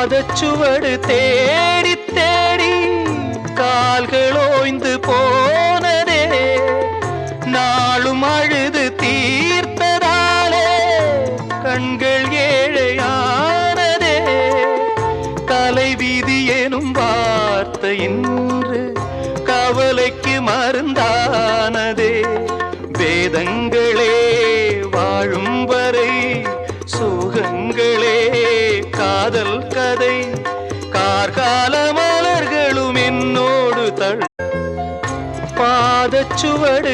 பாதச்சுவடு தேடி தேடி கால்கள் ஓய்ந்து போனதே, நாளும் அழுது தீர்த்ததாலே கண்கள் ஏழையானதே. தலைவிதி எனும் வார்த்தை இன்று கவலைக்கு மருந்தானதே. வேதங்களே வாழும் வரை சோகங்களே காதல் கதை, கார்கால மலர்களும் என்னோடு தள். பாதச்சுவடு